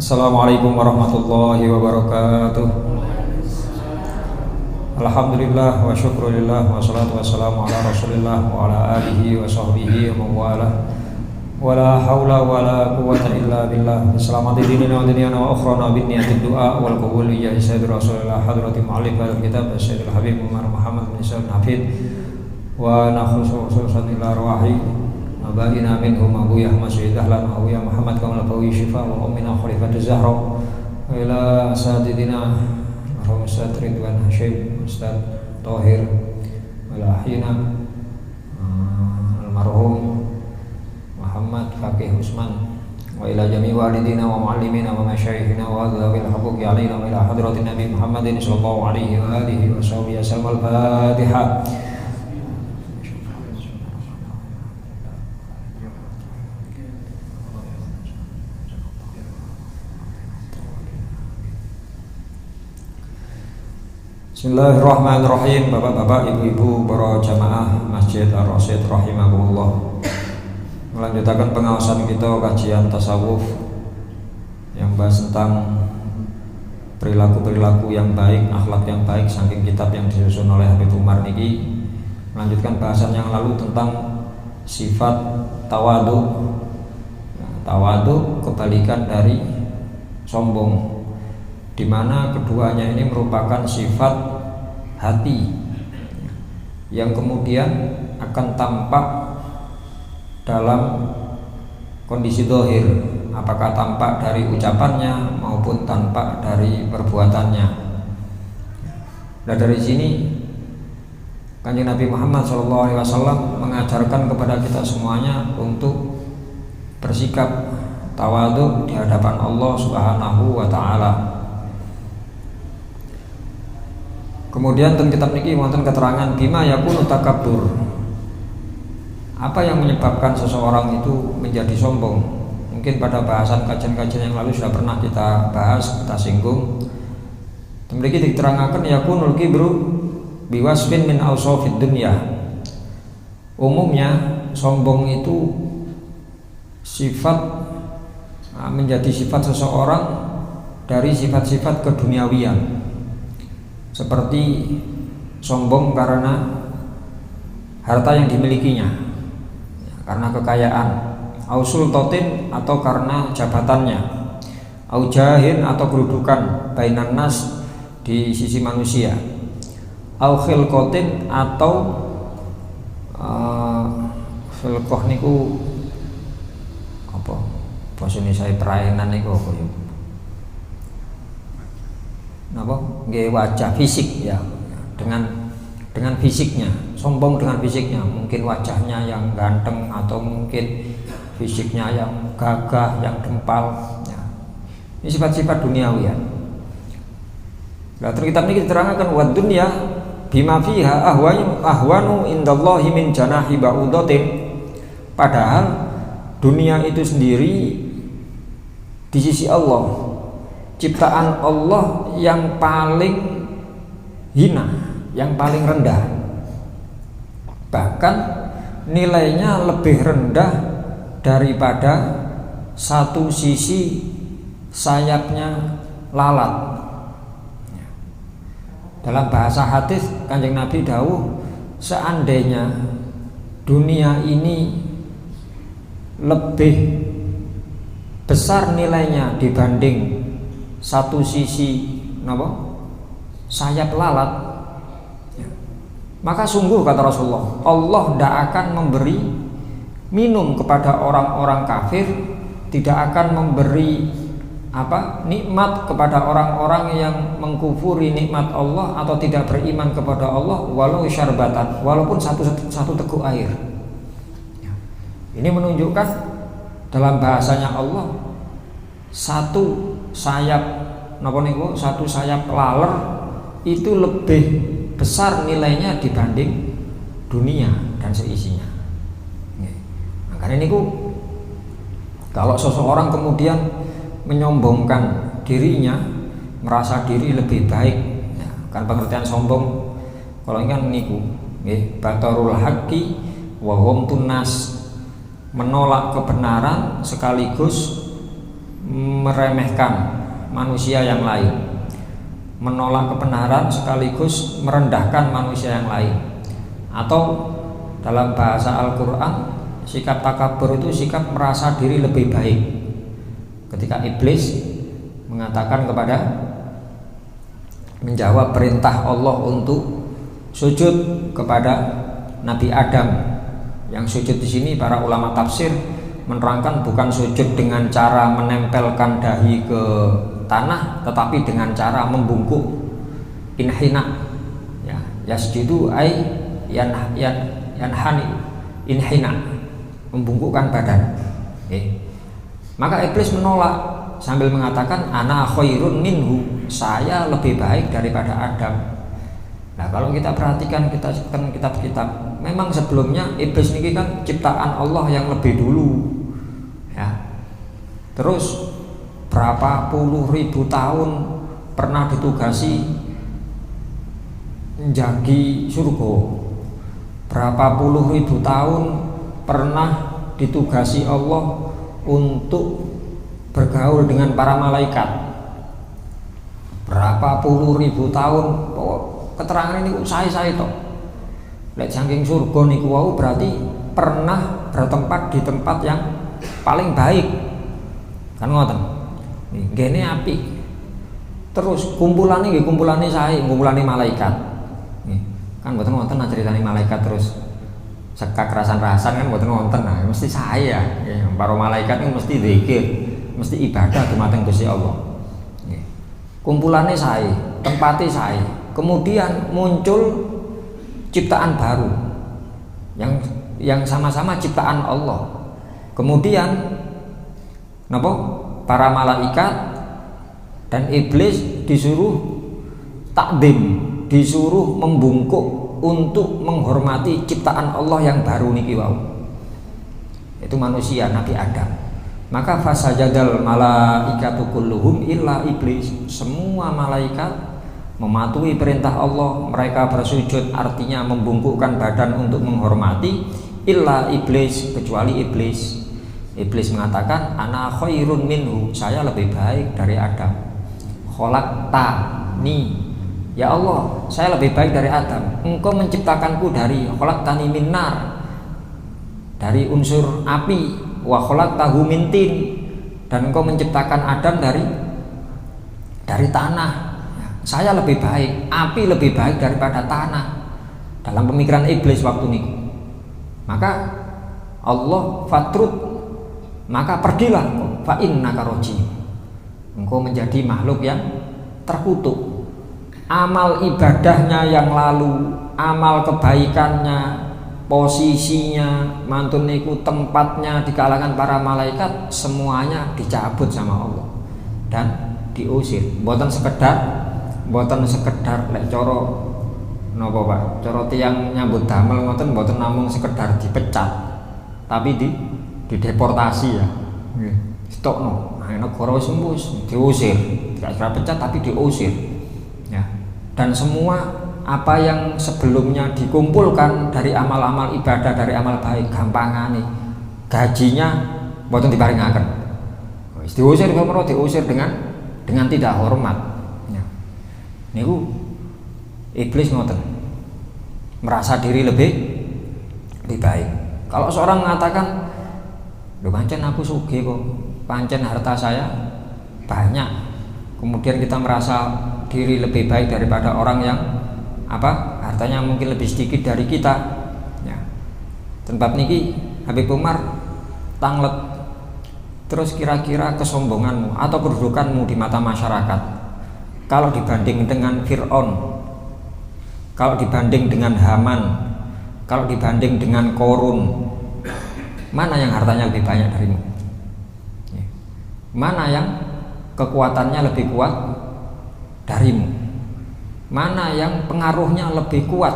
Assalamualaikum warahmatullahi wabarakatuh. Alhamdulillah wa syukurillah wa salatu wassalamu ala rasulillah wa ala alihi wa sahbihi wa mawala wa la hawla wa la quwwata illa billah. Selamat dinina wa dinina wa ukhrana bin niyatid du'a wal qabul ya sayyid rasulillah hadrati mu'allif al-kitab sayyidul habib Umar Muhammad bin Sa'id Hafid wa nakhusu khususan ila arwahi abaina minhum Abu Yahya Syed Dahlan Abu Yahya Muhammad Kamal Bawi Syifa wa ummina Khalifatul Zahra ila asatidina Ustaz Ridwan Hashim Ustaz Tahir Walahina almarhum Muhammad Fakih Usman wa ila jami walidina wa muallimina wa masyayikhina wa dhawil haquqi alaina wa ila hadratin Nabi Muhammadin sallallahu alaihi wa alihi wa sahbihi wasallam. Al-Fatihah. Bismillahirrahmanirrahim. Bapak-bapak, ibu-ibu, para jamaah Masjid Ar-Rasyid rahimahumullah. Melanjutkan pengawasan kita kajian tasawuf yang bahas tentang perilaku-perilaku yang baik, akhlak yang baik saking kitab yang disusun oleh Habib Umar niki. Melanjutkan bahasan yang lalu tentang sifat tawadu. Tawadu kebalikan dari sombong, di mana keduanya ini merupakan sifat hati yang kemudian akan tampak dalam kondisi zahir, apakah tampak dari ucapannya maupun tampak dari perbuatannya. Dan dari sini Kanjeng Nabi Muhammad SAW mengajarkan kepada kita semuanya untuk bersikap tawadhu di hadapan Allah Subhanahu wa Ta'ala. Kemudian dalam kitab niki wonten keterangan bima yakunu takabbur. Apa yang menyebabkan seseorang itu menjadi sombong? Mungkin pada bahasan kajian-kajian yang lalu sudah pernah kita bahas, kita singgung. Demikian diterangkan yakunul kibru biwasfin min awsafid dunya. Umumnya sombong itu menjadi sifat seseorang dari sifat-sifat keduniawian. Seperti sombong karena harta yang dimilikinya, karena kekayaan, au sultatin atau karena jabatannya, au jahin atau kedudukan bainan nas di sisi manusia, au khilqatin atau khilqah niku apa bahasane saya perainan niku apa ya? Wajah fisik ya, dengan fisiknya, sombong dengan fisiknya, mungkin wajahnya yang ganteng atau mungkin fisiknya yang gagah, yang gempal ya. Ini sifat-sifat duniawi ya. Nah, kitab ini diterangkan wa dunya bima fiha ahwanu indallahi min janahi ba'udatin. Padahal dunia itu sendiri di sisi Allah, ciptaan Allah yang paling hina, yang paling rendah, bahkan nilainya lebih rendah daripada satu sisi sayapnya lalat. Dalam bahasa hadis Kanjeng Nabi dawuh, seandainya dunia ini lebih besar nilainya dibanding satu sisi sayap lalat, maka sungguh kata Rasulullah, Allah tidak akan memberi minum kepada orang-orang kafir, tidak akan memberi nikmat kepada orang-orang yang mengkufuri nikmat Allah atau tidak beriman kepada Allah, walau syarbatan, walaupun satu teguk air. Ini menunjukkan dalam bahasanya Allah, satu sayap laler itu lebih besar nilainya dibanding dunia dan seisinya. Makanya ini kalau seseorang kemudian menyombongkan dirinya, merasa diri lebih baik ya, kan pengertian sombong kalau ini kan niku batarul haqqi wa hum tunnas, menolak kebenaran sekaligus meremehkan manusia yang lain, menolak kebenaran sekaligus merendahkan manusia yang lain. Atau dalam bahasa Al-Quran, sikap takabur itu sikap merasa diri lebih baik. Ketika iblis mengatakan menjawab perintah Allah untuk sujud kepada Nabi Adam, yang sujud di sini para ulama tafsir menerangkan bukan sujud dengan cara menempelkan dahi ke tanah, tetapi dengan cara membungkuk, inhina, ya, yasjudu ay yanhani, inhina, membungkukkan badan. Maka iblis menolak sambil mengatakan ana khairun minhu, saya lebih baik daripada Adam. Nah, kalau kita perhatikan kitab-kitab, memang sebelumnya iblis ini kan ciptaan Allah yang lebih dulu. Ya. Terus berapa puluh ribu tahun pernah ditugasi menjagi surga, berapa puluh ribu tahun pernah ditugasi Allah untuk bergaul dengan para malaikat, berapa puluh ribu tahun. Keterangan ini saya toh lek saking surga niku wau berarti pernah bertempat di tempat yang paling baik kan, ngoten nih gene api. Terus kumpulane saya, kumpulane malaikat nih kan, mboten wonten ceritane malaikat terus sekak rasan-rasan kan, mboten wonten. Nah mesti saya ya, para malaikat ini mesti zikir, mesti ibadah dumateng Gusti Allah. Kumpulane saya, tempatnya saya, kemudian muncul ciptaan baru yang sama-sama ciptaan Allah. Kemudian para malaikat dan iblis disuruh takdim, disuruh membungkuk untuk menghormati ciptaan Allah yang baru niki wau. Itu manusia Nabi Adam. Maka fasajadal malaikatu kulluhum illa iblis. Semua malaikat mematuhi perintah Allah, mereka bersujud, artinya membungkukkan badan untuk menghormati, illa iblis, kecuali iblis. Iblis mengatakan ana khairun minhu, saya lebih baik dari Adam. Khalaqtani, ya Allah, saya lebih baik dari Adam. Engkau menciptakanku dari khalaqtani min nar, dari unsur api, wa khalaqtahu min tin, dan engkau menciptakan Adam dari tanah. Saya lebih baik, api lebih baik daripada tanah dalam pemikiran iblis waktu niku. Maka Allah fatrud, maka pergilah engkau, fa innaka rajim, engkau menjadi makhluk yang terkutuk. Amal ibadahnya yang lalu, amal kebaikannya, posisinya, mantun niku tempatnya di kalangan para malaikat, semuanya dicabut sama Allah dan diusir. Mboten sekedar lek coro napa Pak, coro tiang nyambut damel ngoten, mboten namung sekedar dipecat, tapi dideportasi ya. Nggih. Stokno. Nah, negara wis embus, diusir. Tidak kira pecat tapi diusir. Ya. Dan semua apa yang sebelumnya dikumpulkan dari amal-amal ibadah, dari amal baik, gampangane gajinya mboten diparingaken. Wis diusir kemana, diusir dengan tidak hormat. Niku iblis ngoten, merasa diri lebih baik. Kalau seorang mengatakan, "Lho pancen aku sugih kok, pancen harta saya banyak." Kemudian kita merasa diri lebih baik daripada orang yang hartanya mungkin lebih sedikit dari kita. Ya. Tempat niki Habib Umar tanglet. Terus kira-kira kesombonganmu atau kedudukanmu di mata masyarakat, kalau dibanding dengan Fir'aun, kalau dibanding dengan Haman, kalau dibanding dengan Korun, mana yang hartanya lebih banyak darimu? Mana yang kekuatannya lebih kuat darimu? Mana yang pengaruhnya lebih kuat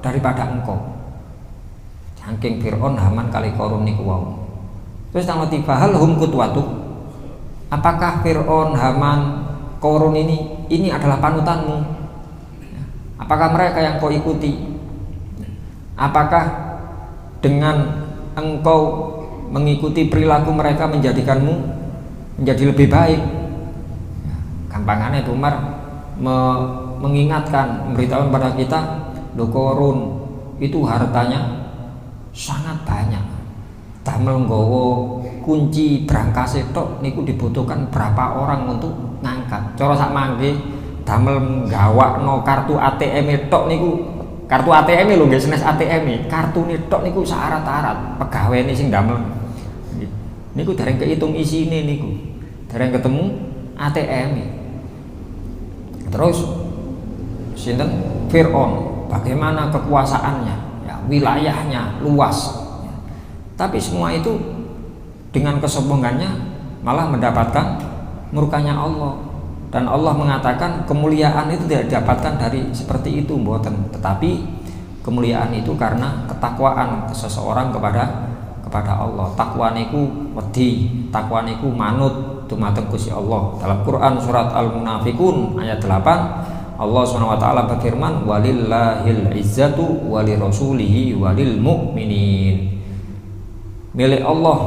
daripada engkau? Saking Fir'aun, Haman kali Korun niku wau. Terus tanggal tiba hal hum kutwatu. Apakah Fir'aun, Haman, Korun ini adalah panutanmu? Apakah mereka yang kau ikuti? Apakah dengan engkau mengikuti perilaku mereka menjadikanmu menjadi lebih baik. Gampangannya Umar mengingatkan, memberitahu pada kita, lho korun itu hartanya sangat banyak. Damel nggawa kunci brankas tok niku dibutuhkan berapa orang untuk ngangkat. Cara sak mangke damel nggawakno kartu ATM tok niku, kartu ATM lho nggih senes ATM, kartune tok niku syarat-syarat pegawene sing damel niku dereng kehitung isine niku. Dereng ketemu ATM. Terus sinten Fir'aun, bagaimana kekuasaannya, ya, wilayahnya luas. Ya. Tapi semua itu dengan kesombongannya malah mendapatkan murkanya Allah. Dan Allah mengatakan kemuliaan itu tidak didapatkan dari seperti itu, mboten. Tetapi kemuliaan itu karena ketakwaan seseorang kepada Allah. Takwa niku wedi, takwa niku manut dumateng Gusti Allah. Dalam Quran surat Al-Munafiqun ayat 8 Allah SWT berfirman, walillahil izzatu walirasulihi walil mu'minin. Milik Allah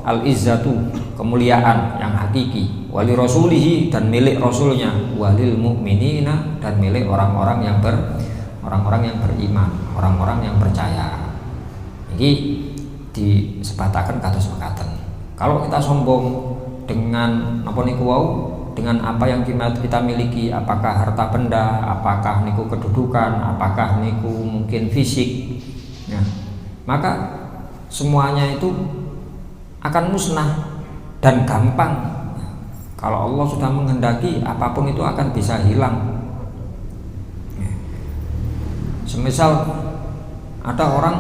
al-izzatu, kemuliaan yang hakiki, walirasulihi, dan milik rasulnya, walil mu'minina, dan milik orang-orang yang beriman, orang-orang yang percaya. Jadi disebataken kados mekaten. Kalau kita sombong dengan apa niku wau, dengan apa yang kita miliki, apakah harta benda, apakah niku kedudukan, apakah niku mungkin fisik, ya, maka semuanya itu akan musnah dan gampang. Kalau Allah sudah menghendaki, apapun itu akan bisa hilang. Semisal ada orang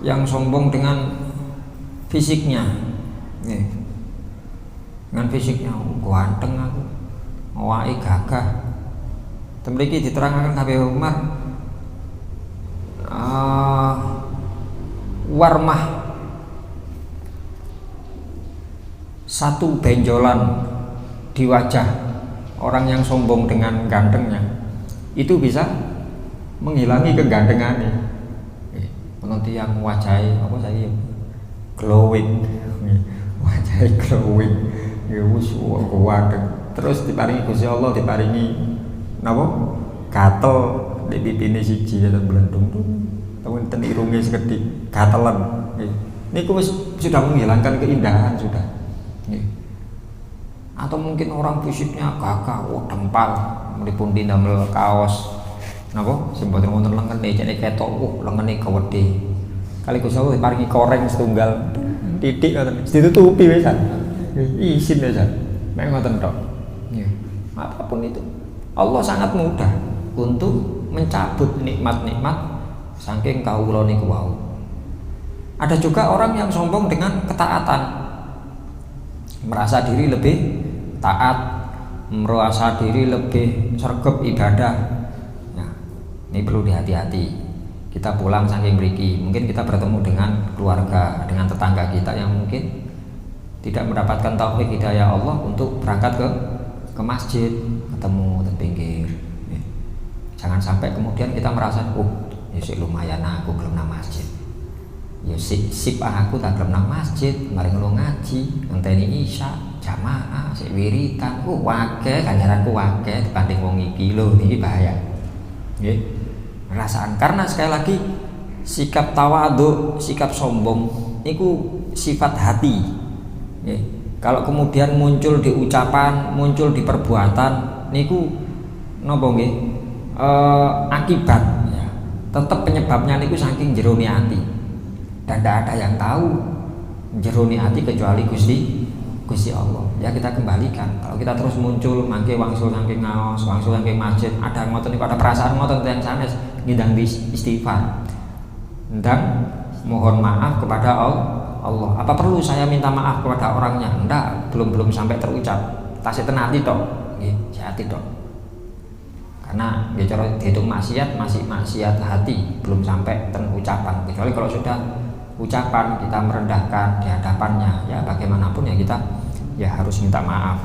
yang sombong dengan fisiknya, dengan fisiknya, ganteng aku, awake gagah. Temriki diterangkan kabeh Umar, warmah satu benjolan di wajah orang yang sombong dengan gantengnya itu bisa menghilangi kegantengannya. Penonton yang wajahnya apa saya glowing, wajahnya glowing, ya wis ganteng. Terus diparingi Gusti Allah, diparingi napa? Gatel di pipine siji ya blendung tuh. Tapi ten irunge sekedhik gatelan. Niku wis sudah menghilangkan keindahan sudah. Atau mungkin orang fisiknya gagah, dempal, mlipun ndamel kaos napa sing boten wonten lengene jane ketok, lengene gawedhe. Kali Gusti Allah diparingi koreng setunggal titik ngoten. Ditutupi wisan. Isin wisan. Mek ngoten tok. Nggih. Apapun itu Allah sangat mudah untuk mencabut nikmat-nikmat saking kawula niku wau. Ada juga orang yang sombong dengan ketaatan. Merasa diri lebih taat, merasa diri lebih sregep ibadah. Ini perlu dihati-hati. Kita pulang saking mriki, mungkin kita bertemu dengan keluarga, dengan tetangga kita yang mungkin tidak mendapatkan taufik hidayah Allah untuk berangkat ke masjid, ketemu di pinggir. Jangan sampai kemudian kita merasa, ya sik lumayan aku gelem nang masjid. Ya sip aku tak gelem nang masjid, mari ngelu ngaji, ngenteni isya, jamaah, sik wiritan, akeh ganjaranku akeh dibanding wong iki lho, niki bahaya. Nggih. Perasaan, karena sekali lagi sikap tawadhu, sikap sombong itu sifat hati. Kalau kemudian muncul di ucapan, muncul di perbuatan, niku napa nggih? Akibat ya. Tetap penyebabnya niku saking jerone ati. Dan tidak ada yang tahu jerone ati kecuali Gusti Allah. Ya kita kembalikan. Kalau kita terus muncul mangke wangsul saking ngaos, wangsul saking masjid, ada ngoten niku, ada perasaan ngoten yang sanes ngundang istighfar. Ndang mohon maaf kepada Allah. Apa perlu saya minta maaf kepada orangnya? Enggak, belum sampai terucap. Tasih tenati tok. Nggih, hati tok. Karena ya cara dihitung maksiat masih maksiat hati, belum sampai terucapan. Kecuali kalau sudah ucapan, kita merendahkan di hadapannya, ya bagaimanapun ya kita ya harus minta maaf.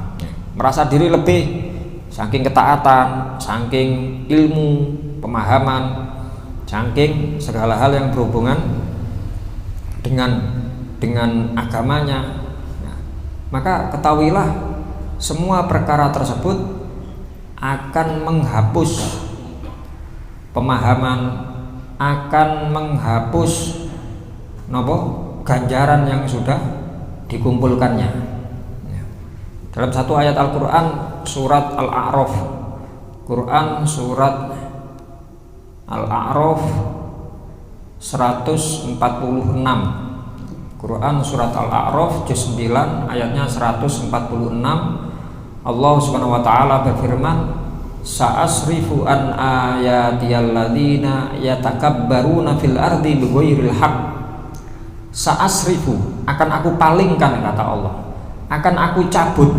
Merasa diri lebih saking ketaatan, saking ilmu, pemahaman, saking segala hal yang berhubungan dengan agamanya. Nah, maka ketahuilah semua perkara tersebut akan menghapus pemahaman, akan menghapus ganjaran yang sudah dikumpulkannya. Dalam satu ayat Al-Quran surat Al-A'raf, Quran surat Al-A'raf 146, Quran surat Al-A'raf juz 9 ayatnya 146, Allah Subhanahu wa taala berfirman, sa'asrifu an ayatiyal ladzina yatakabbaruna fil ardi bighairil haqq. Sa'asrifu, akan aku palingkan, kata Allah, akan aku cabut,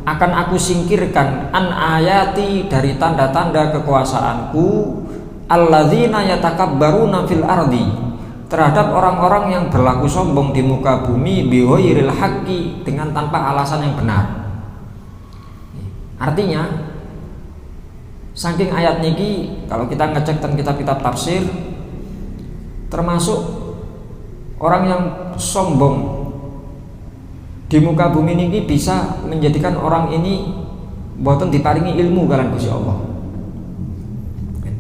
akan aku singkirkan, an ayati, dari tanda-tanda kekuasaanku, alladzina yatakabbaruna fil ardi, terhadap orang-orang yang berlaku sombong di muka bumi, bighairil haqqi, dengan tanpa alasan yang benar. Artinya saking ayat niki kalau kita ngecek tentang kitab-kitab tafsir, termasuk orang yang sombong di muka bumi niki bisa menjadikan orang ini boten diparingi ilmu kalian Gusti Allah,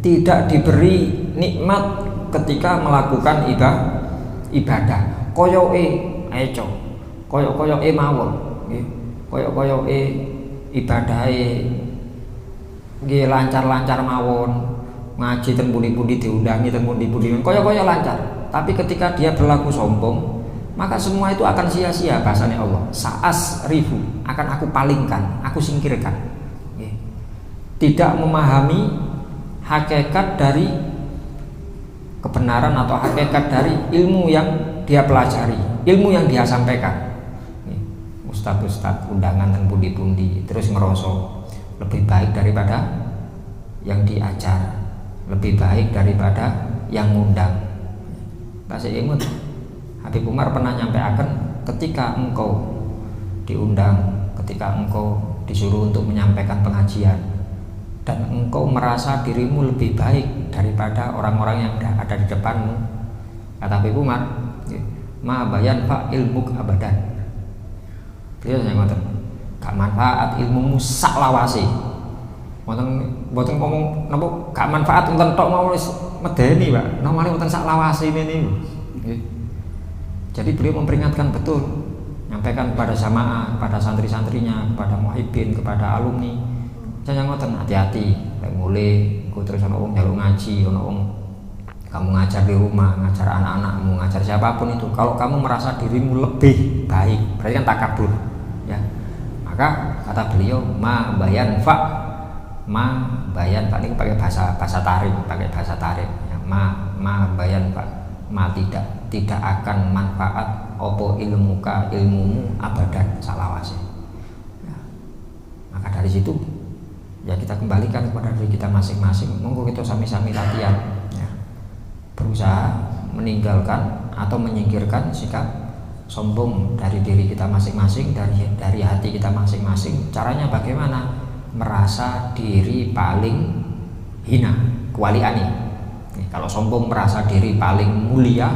tidak diberi nikmat ketika melakukan ibadah. Koyoke eco, koyok-koyoke mawon, koyok-koyoke ibadahe nggih lancar-lancar mawon, ngaji ten pundi-pundi diundangi ten pundi-pundi kaya-kaya lancar, tapi ketika dia berlaku sombong, maka semua itu akan sia-sia. Bahasanya Allah, saas rifu, akan aku palingkan, aku singkirkan. Tidak memahami hakikat dari kebenaran atau hakikat dari ilmu yang dia pelajari, ilmu yang dia sampaikan. Ustadz undangan dan pundi-pundi terus ngerosok lebih baik daripada yang diajar, lebih baik daripada yang ngundang. Tasih ingat Habib Umar pernah nyampaikan, ketika engkau diundang, ketika engkau disuruh untuk menyampaikan pengajian dan engkau merasa dirimu lebih baik daripada orang-orang yang ada di depanmu, kata Habib Umar, ma bayan fa ilmuk abadan. Beliau yang ngoten, gak manfaat ilmumu sak lawase. Mboten ngomong napa gak manfaat enten tok mau wis medeni, Pak. Nomale mboten sak lawase ini. Nggih. Jadi beliau memperingatkan betul, nyampaikan kepada jamaah, kepada santri-santrinya, kepada muhibbin, kepada alumni. Jangan ngoten, hati-hati. Lek mulai engko terus ana wong njaluk ngaji, ana wong kamu ngajar di rumah, ngajar anak-anakmu, ngajar siapapun itu, kalau kamu merasa dirimu lebih baik, berarti kan takabur, ya. Maka kata beliau, ma bayan fa, ini pakai bahasa tarik, ya. Ma bayan fa, ma tidak akan manfaat opo ilmumu abadan salawase. Ya. Maka dari situ, ya kita kembalikan kepada diri kita masing-masing. Monggo kita sami-sami latihan. Berusaha meninggalkan atau menyingkirkan sikap sombong dari diri kita masing-masing, dari hati kita masing-masing. Caranya bagaimana? Merasa diri paling hina, kualiani. Kalau sombong merasa diri paling mulia,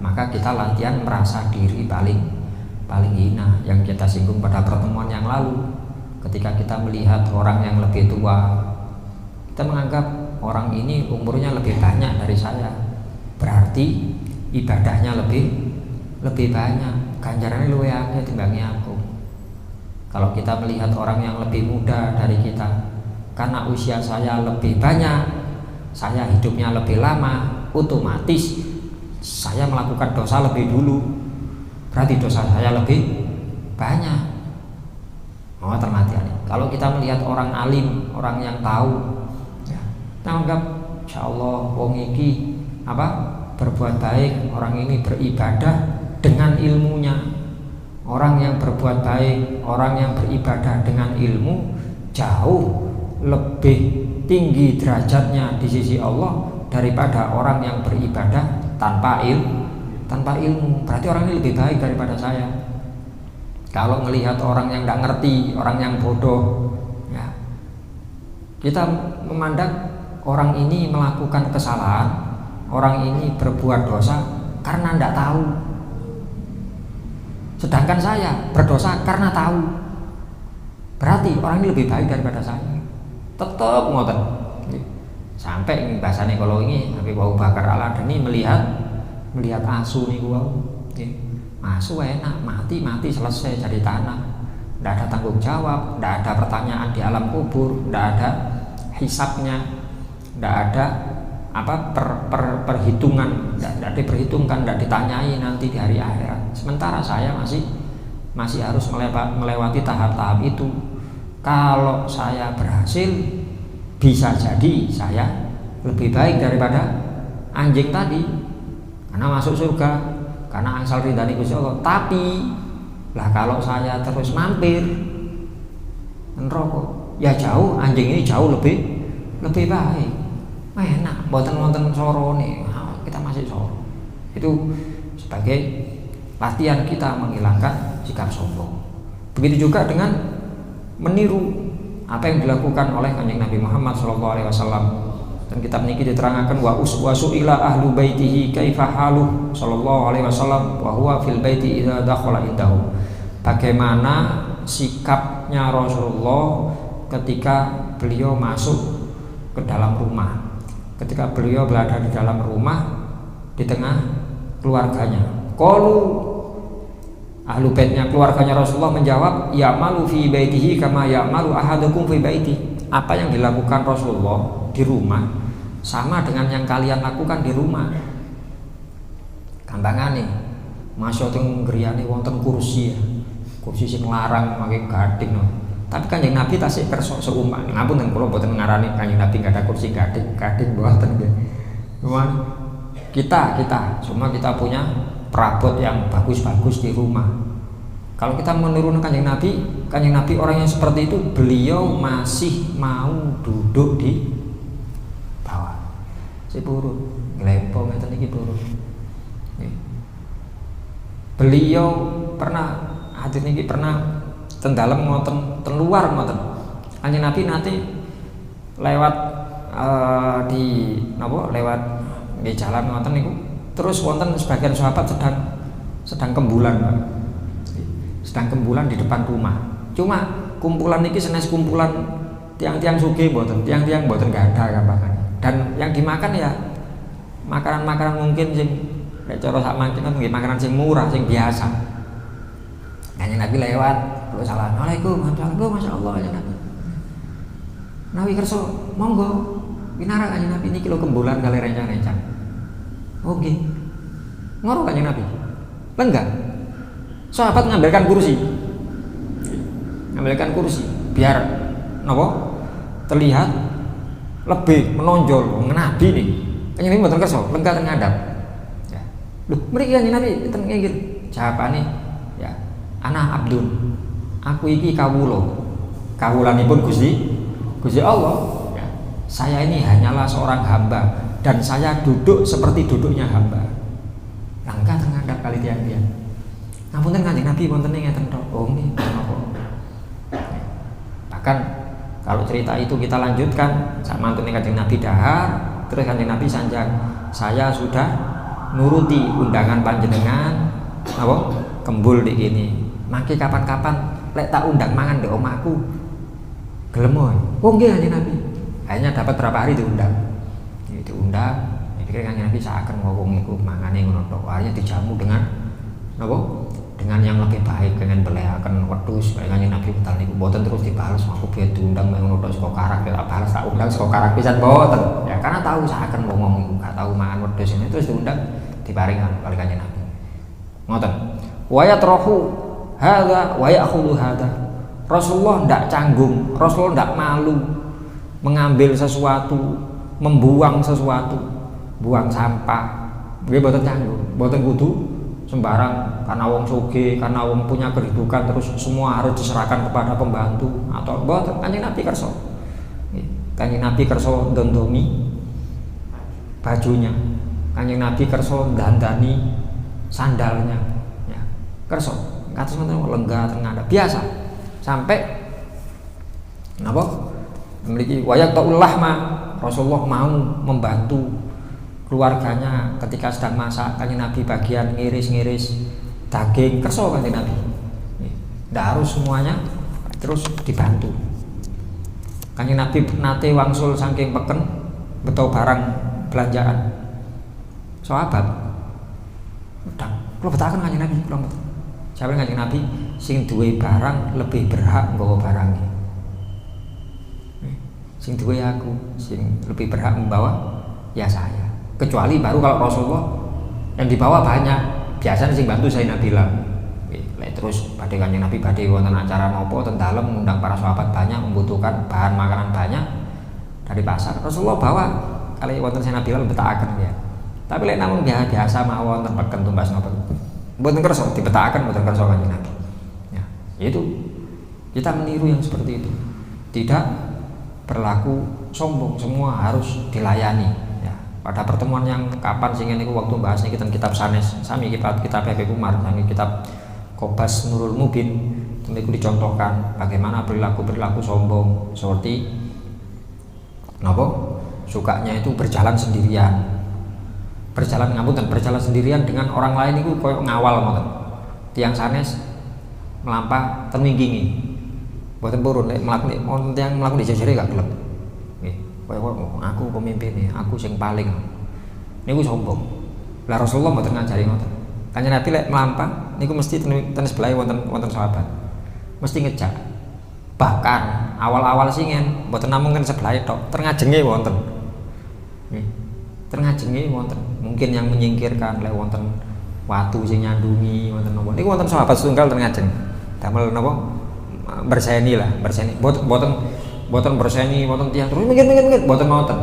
maka kita latihan merasa diri paling hina, yang kita singgung pada pertemuan yang lalu. Ketika kita melihat orang yang lebih tua, kita menganggap orang ini umurnya lebih banyak dari saya, berarti ibadahnya lebih banyak, ganjarannya luwih akeh timbangi aku. Kalau kita melihat orang yang lebih muda dari kita, karena usia saya lebih banyak, saya hidupnya lebih lama, otomatis saya melakukan dosa lebih dulu, berarti dosa saya lebih banyak. Oh, termatian. Kalau kita melihat orang alim, orang yang tahu, ya, kita anggap insyaallah wong iki berbuat baik, orang ini beribadah dengan ilmunya. Orang yang berbuat baik, orang yang beribadah dengan ilmu jauh lebih tinggi derajatnya di sisi Allah daripada orang yang beribadah tanpa ilmu. Berarti orang ini lebih baik daripada saya. Kalau melihat orang yang tidak ngerti, orang yang bodoh, ya, kita memandang orang ini melakukan kesalahan, orang ini berbuat dosa karena tidak tahu. Sedangkan saya berdosa karena tahu. Berarti orang ini lebih baik daripada saya. Tetap ngoten. Sampai bahasane kalau ini Habib Abu Bakar Al-Adani melihat asu niku wau. Asu enak, mati selesai jadi tanah. Tidak ada tanggung jawab, tidak ada pertanyaan di alam kubur, tidak ada hisabnya, tidak ada perhitungan, tidak diperhitungkan, tidak ditanyai nanti di hari akhirat. Sementara saya masih harus melewati tahap-tahap itu. Kalau saya berhasil, bisa jadi saya lebih baik daripada anjing tadi, karena masuk surga, karena angsal ridhani Gusti Allah. Tapi lah kalau saya terus mampir neraka, ya jauh, anjing ini jauh lebih baik. Enak, boten soro nih, kita masih soro. Itu sebagai latihan kita menghilangkan sikap sombong. Begitu juga dengan meniru apa yang dilakukan oleh Kanjeng Nabi Muhammad SAW. Dan kitab niki diterangkan wa su'ila ahlu baitihi kaifa haluh sallallahu alaihi wasallam wa huwa fil baiti idza dakhala indahu. Bagaimana sikapnya Rasulullah ketika beliau masuk ke dalam rumah, ketika beliau berada di dalam rumah di tengah keluarganya. Qalu ahlu baitnya, keluarganya Rasulullah menjawab, ya'malu fi baitihi kama ya'malu ahadukum fi baiti. Apa yang dilakukan Rasulullah di rumah sama dengan yang kalian lakukan di rumah. Gampangane masya teng griyane wonten kursi ya. Kursi sing larang mangke gading no. Tapi Kanjeng Nabi tasih kersa seumpama. Ngapunten kula mboten ngarani Kanjeng Nabi enggak ada kursi gading mboten nggih. Cuman kita semua kita punya perabot yang bagus-bagus di rumah. Kalau kita menurun Kanjeng Nabi orang yang seperti itu, beliau masih mau duduk di bawah. Si burung glempong ngeten iki burung. Beliau pernah hadir niki pernah ten dalem ngoten, ten luar ngoten. Kanjeng Nabi nanti lewat lewat di jalan ngoten niku. Terus wonten sebagian sahabat sedang kembulan, Pak. Sedang kembulan di depan rumah. Cuma kumpulan niki senes kumpulan tiang-tiang sugih mboten, tiang-tiang mboten enggak ada gampangane. Dan yang dimakan ya makanan-makanan mungkin sing nek cara sak mangkene nggih makanan sing murah, sing biasa. Kanjeng Nabi lewat, terus assalamualaikum, masyaallah ya Nabi. Nabi kersa, monggo. Pinara Kanjeng Nabi niki lho kembulan kali rencang-rencang. Oke. Ngoro Kanjeng Nabi. Lenggah. Sahabat ngambilkan kursi. Ngambilkan kursi biar napa? Terlihat lebih menonjol Nabi nih. Kanjeng Nabi mboten kersa, lenggah teng ngadap. Ya. Lho, mriki Kanjeng Nabi ten nginggil. Jawabane ya, ana abdun. Aku iki kawula. Kawulanipun Gusti Allah. Ya. Saya ini hanyalah seorang hamba dan saya duduk seperti duduknya hamba. Langkah terhadap kali tiang-tiang. Ngapunten Kanjeng Nabi wonten ngeten tok. Oh nggih, napa? Bahkan kalau cerita itu kita lanjutkan, samantune Kanjeng Nabi dahar, terus Kanjeng Nabi sanjang, saya sudah nuruti undangan panjenengan, apa? Kembul di ini. Mangke kapan-kapan lek tak undang mangan di omahku. Gelem wae. Oh nggih Kanjeng Nabi. Akhirnya dapat berapa hari diundang. Diundang, pikir Kanjeng Nabi seakan ngomong iku mangane ngono tok. Akhirnya dijamu dengan napa? Dengan yang lebih baik, dengan beleaken wedhus. Kanjeng Nabi betal niku mboten terus dibales, aku piye diundang ngono tok saka karak, tak balas tak undang saka karak pisan mboten. Ya karena tahu seakan ngomong iku gak tahu mangan wedhus ini terus diundang diparingan kali Kanjeng Nabi. Ngoten. Wa yatrahu hadza wa ya'khudhu hadza. Rasulullah ndak canggung, Rasulullah ndak malu mengambil sesuatu, membuang sesuatu, buang sampah. Nggih mboten canggung, mboten kudu sembarang karena wong sugih, karena wong punya kedudukan terus semua harus diserahkan kepada pembantu atau mboten. Kanjeng Nabi kersa. Kanjeng Nabi kersa ndondomi bajunya. Kanjeng Nabi kersa dandani sandalnya. Ya, kersa. Kados ngoten lenggah tengah biasa. Sampai napa? Memiliki wayak taullah mah Rasulullah mau membantu keluarganya ketika sedang masak. Kanjeng Nabi bagian ngiris-ngiris daging kerso Kanjeng Nabi. Ndak harus semuanya terus dibantu. Kanjeng Nabi nate wangsul saking peken beto barang belanjaan sahabat. Udah, kalau betakan Kanjeng Nabi, kalau siapa Kanjeng Nabi sing duwe barang lebih berhak nggawa barangnya. Sing duwe aku, sing lebih berhak membawa ya saya. Kecuali baru kalau Rasulullah yang dibawa banyak, biasanya sing bantu saya Nabila. Terus badhe Kanjeng Nabi badhe wonten acara nopo ten dalem ngundang para sahabat banyak membutuhkan bahan makanan banyak dari pasar. Rasulullah bawa kali wonten saya Nabila betakaken ya. Tapi lek namung biasa mawon wonten peken tumbas nopo. Mboten kersa dibetakaken mboten kersa Kanjeng Nabi. Ya, itu kita meniru yang seperti itu. Tidak berlaku sombong, semua harus dilayani. Ya, pada pertemuan yang kapan sing niku waktu bahas niki tentang kitab sanes, sami kitab Habib Umar, sami kitab Qobas Nurul Mubin, itu dicontohkan bagaimana perilaku sombong seperti napa sukanya itu berjalan sendirian. Berjalan sendirian dengan orang lain itu koyo ngawal ngoten. Tiang sanes melampah ten wingkingi. Mboten purun nek mlaku tiang mlaku dijejere gak gelem. Nggih, koyo aku pemimpin, aku sing paling. Niku sombong. Lah Rasulullah mboten ngajari ngoten. Kanjeng Nabi lek melampah niku mesti ten sebelah wonten sahabat. Mesti ngejak. Bahkan awal-awal singen mboten namung ten sebelah tok, tengajenge wonten. Nggih. Tengajenge wonten. Mungkin yang menyingkirkan lek wonten watu sing nyandungi wonten napa. Niku wonten sahabat setunggal tengajeng. Damel napa? Berseni. Boten berseni wonten tiyang terus mikir boten wonten.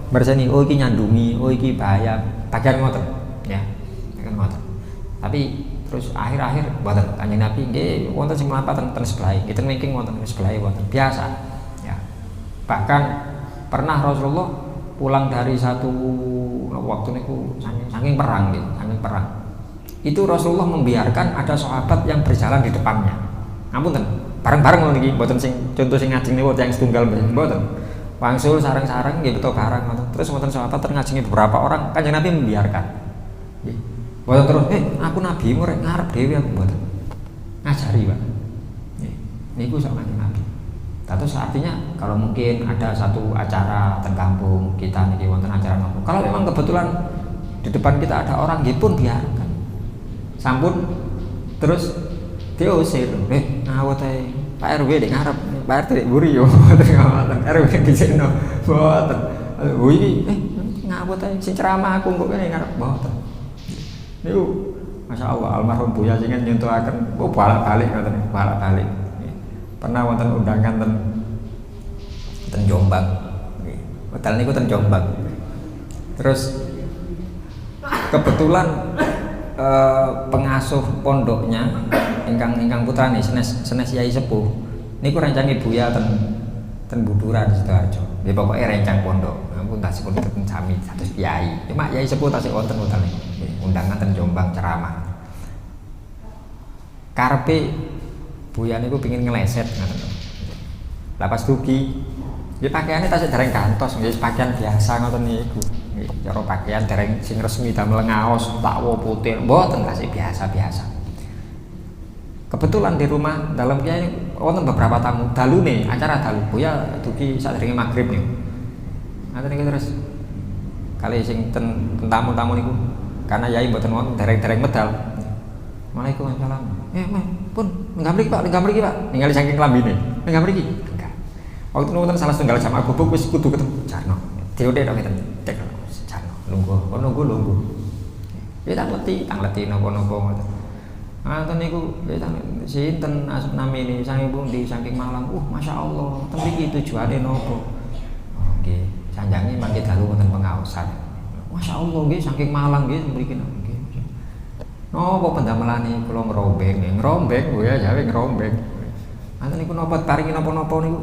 Berseni oh iki nyandungi, oh iki bahaya. Bagian ngoten. Ya. Kan ngoten. Tapi terus akhir-akhir boten Kanjeng Nabi nggih wonten sing mlampah ten sebelah, nggih ten wingking wonten sebelah wonten biasa. Ya. Bahkan pernah Rasulullah pulang dari satu waktu niku saking perang nggih, saking perang. Itu Rasulullah membiarkan ada sahabat yang berjalan di depannya. Ngapunten, bareng-bareng ngono niki mboten sing contoh sing ngajeng niku tiyang setunggal mboten. Wangsul sareng-sareng nggih beto barang ngoten. Terus wonten sahabat ngajengi beberapa orang, Kanjeng Nabi membiarkan. Nggih. Mboten terus, aku nabi murek ngarep dhewe aku mboten. Ngajari, Pak. Nggih. Niku sak Kanjeng Nabi. Terus artinya kalau mungkin ada satu acara teng kampung kita niki wonten acara nopo. Kalau memang kebetulan di depan kita ada orang nggih pun biarkan. Sampun terus diusir. Ngawut ae. Pak RW dek ngarep, Pak RT dek mburi yo. Ngoten. RW disikno. Mboten. Oh iki ngawut ae sing ceramah aku kok kene ngarep mboten. Niku Masya Allah almarhum Buya sing nyuntuhaken bolak-balik ngoten bolak-balik. Pernah wonten undangan ten Jombang. Nggih. Hotel niku ten Jombang. Terus kebetulan pengasuh pondoknya ingkang putrane senes Yai Sepuh niku rencange Buya ten Buduran Sidoarjo. Nggih pokoke rencang pondok. Ampun tasih pun ten sami satus Yai. Cuma Yai Sepuh tasih wonten hotel niku. Undangan ten Jombang ceramah. Karepe Buya niku pengin ngeleset ngoten. Lah pas dugi, nggih pakaiane tasih dereng gantos, nggih pakaian biasa ngoten niku. Nggih, cara pakaian dereng sing resmi damel ngaos, takwa putih, mboten tasih biasa-biasa. Kebetulan di rumah dalam kiai wonten beberapa tamu, dalune acara dalu Buya dugi sadurunge magrib niku. Ngoten niku terus kali sing ten tamu-tamu niku karena yai mboten wonten dereng-dereng medal. Waalaikumsalam. Pun enggak mriki Pak. Ningali saking klambine. Enggak mriki. Enggak. Waktu nonton salah setunggal jamaah gubuk wis kudu ketemu Jarno. Diode tok ngeten. Cek Jarno. Lungguh. Ya tak leti napa-napa ngoten. Ngoten niku ya sinten namine saking pundi saking Malang. Masya Allah. Ten mriki tujuane napa? Nggih, sanjange mangke dalu wonten pengaosan. Masya Allah nggih saking Malang nggih mriki nggih. Napa pendamelane kula ngrombeng Bu ya jawe ngrombeng. Nanti niku napa paringi napa-napa niku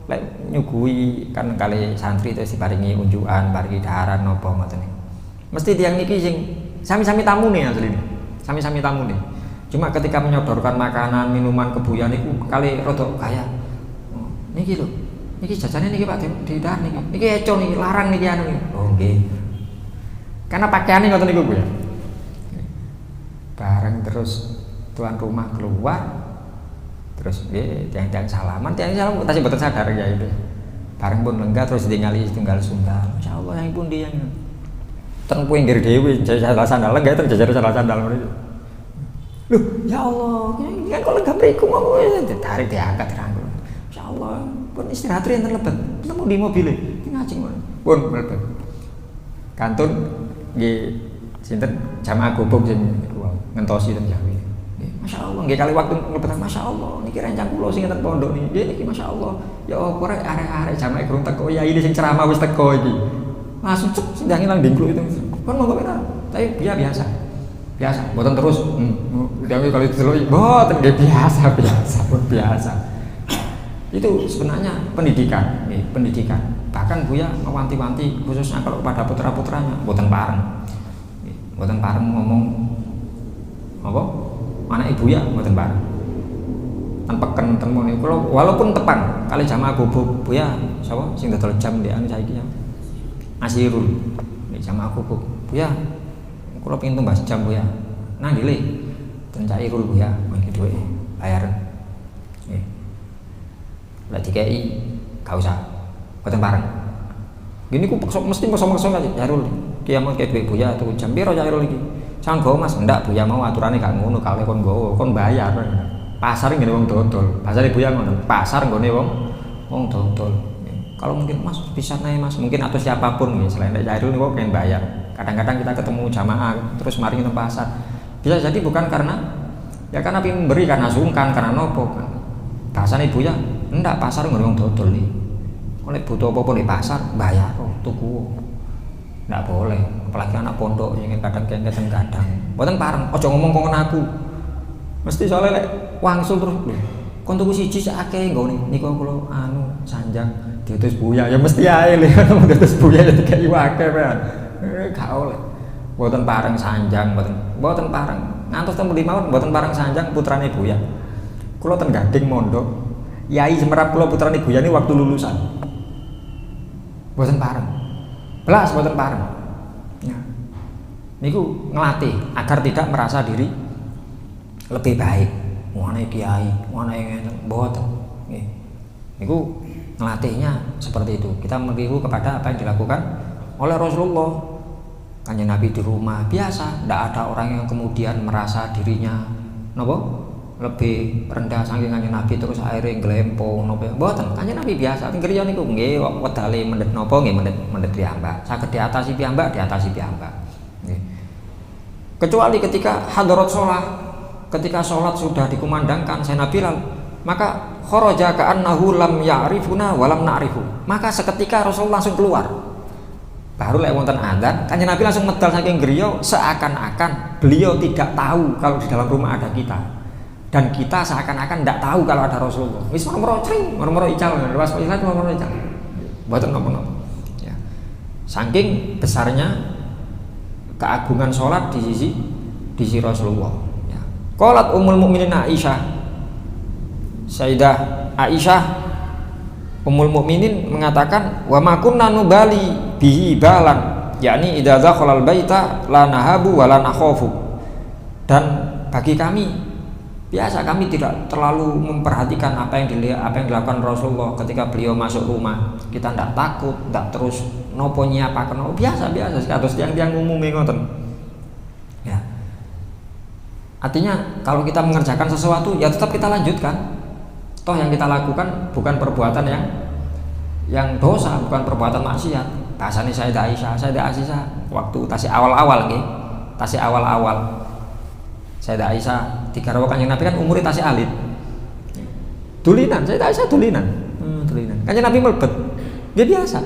lek nyuguhi kan kali santri terus diparingi unjukan, paringi daharan napa ngoten niku. Mesti tiyang niki sing sami-sami tamune asline. Sami-sami tamune. Cuma ketika menyodorkan makanan, minuman ke Buya niku kali rada kaya. Niki lho. Niki jajane niki Pak didahar niki. Niki eco niki larang niki anu niki. Oh nggih. Karena pakaiane ngoten niku Bu ya. Bareng bareng terus tuan rumah keluar terus tiang-tiang salaman tasih boten sadar ya itu bareng pun lenggah terus ditingali tunggal sundal masyaallah yang pun dia ten pinggir dhewe jajar sandal lenggah terus jajar sandal mriki loh ya Allah kan kok lenggah mriku mau ditarik diangkat dirangkul masyaallah pun istirahat yen lebet nemu di mobil ngajeng pun mlebet kantun nggih sinten jamaah gobong sing ngentosi teng Jawi. Masyaallah nggih kali waktu nglebet masyaallah niki rencang kula sing enten pondok niki. Niki masyaallah. Ya apa rek arek-arek jamaah kurang teko ya ini sing ceramah wis teko iki. Langsung cep sindange nang dingkluk itu. Kon monggo benar. Tapi biasa. Biasa, mboten terus. Udah kali delok mboten nggih biasa. Itu sebenarnya pendidikan, pendidikan. Bahkan Buya mewanti-wanti khususnya kalau kepada putra-putranya, mboten pareng ngomong apa? Anak ibu ya mboten pareng. Tanpeken temu niku walaupun tepang kali jamaah gubuk Buya sapa sing dodol jam ndek anu saiki ya. Asirul. Nek jamaah gubuk Buya kula pengin tumbas jam Buya. Nang dile ten Cairul Buya iki dhuwit bayar. Nggih. Lah dikei gak usah. Mboten pareng. Gini ku mesti mosok-mosok aja Cairul. Kiamat kayak duit Buya tuh jam piro Cairul iki? Sang gowo Mas, ndak Buya mau aturane gak ngono kale kon gowo, kon bayar. Pasar ngene wong dodol. Pasare Buya ngono, pasar nggone wong dodol. Kalau mungkin Mas bisa naik Mas, mungkin atau siapapun selain Cairul niku pengen bayar. Kadang-kadang kita ketemu jamaah terus mari nang pasar. Bisa jadi bukan karena karena memberi karena sungkan, karena nopo. Bahasane Buya, ndak pasar nggone wong dodol nih. Oleh butuh apa-apa di pasar bayar tuku. Nggak boleh, apalagi anak pondok yang kadang mboten pareng, aja ngomong kon aku. Mesti soalnya lek wangsul terus lho. Kon tuku siji sak akeh nggone niku kula sanjang diutus Buya ya mesti ae lho diutus Buya ya dikai akeh kan. Gak oleh. Mboten pareng sanjang, mboten pareng. Ngantos teng 5 tahun mboten pareng sanjang putrane Buya. Kula ten Gading mondok. Yai Semerap kula putrane Buya ini waktu lulusan. Mboten pareng. Belas mboten pareng. Ya. Niku ngelatih agar tidak merasa diri lebih baik. Mana kiai, mana yang mboten. Nggih. Niku ngelatihnya seperti itu. Kita meniru kepada apa yang dilakukan oleh Rasulullah. Kanjeng Nabi di rumah biasa, tidak ada orang yang kemudian merasa dirinya lebih rendah saking Kanjeng Nabi terus akhirnya glempong napa mboten. Kanjeng Nabi biasa teng griya niku nggih wedale mendhet napa nggih mendhet piyambak. Saged diatasi piyambak. Nggih. Kecuali ketika hadarat shalah, ketika salat sudah dikumandangkan Sayyidina Bilal, maka kharaja ka'annahu lam ya'rifuna wa lam na'rifu. Maka seketika Rasulullah langsung keluar. Baru lek wonten adzan, Kanjeng Nabi langsung medal saking griya seakan-akan beliau tidak tahu kalau di dalam rumah ada kita. Dan kita seakan-akan tidak tahu kalau ada Rasulullah. Wis moro-moro ical, pas ical moro-moro ical. Mboten napa-napa. Ya. Saking besarnya keagungan sholat di sisi Rasulullah. Ya. Qalat Ummul Mukminin Aisyah. Sayyidah Aisyah Ummul Mukminin mengatakan wa ma kunna nubali bihi balan, yakni idza dakhalal baita la nahabu wa la nakhafu. Dan bagi kami biasa kami tidak terlalu memperhatikan apa yang dilakukan Rasulullah ketika beliau masuk rumah. Kita tidak takut, tidak terus nopo nyiapaken, biasa kados tiang-tiang umum ngoten. Ya. Artinya kalau kita mengerjakan sesuatu ya tetap kita lanjutkan. Toh yang kita lakukan bukan perbuatan yang dosa, bukan perbuatan maksiat. Bahasane Sayyidah Aisyah waktu tasih awal-awal nggih. Tasih awal-awal Sayyidah Aisyah digarwa Kanjeng Nabi kan umure tasih alit. Dulinan, Sayyidah Aisyah dulinan. Dulinan. Kanjeng Nabi mlebet. Nggih biasa.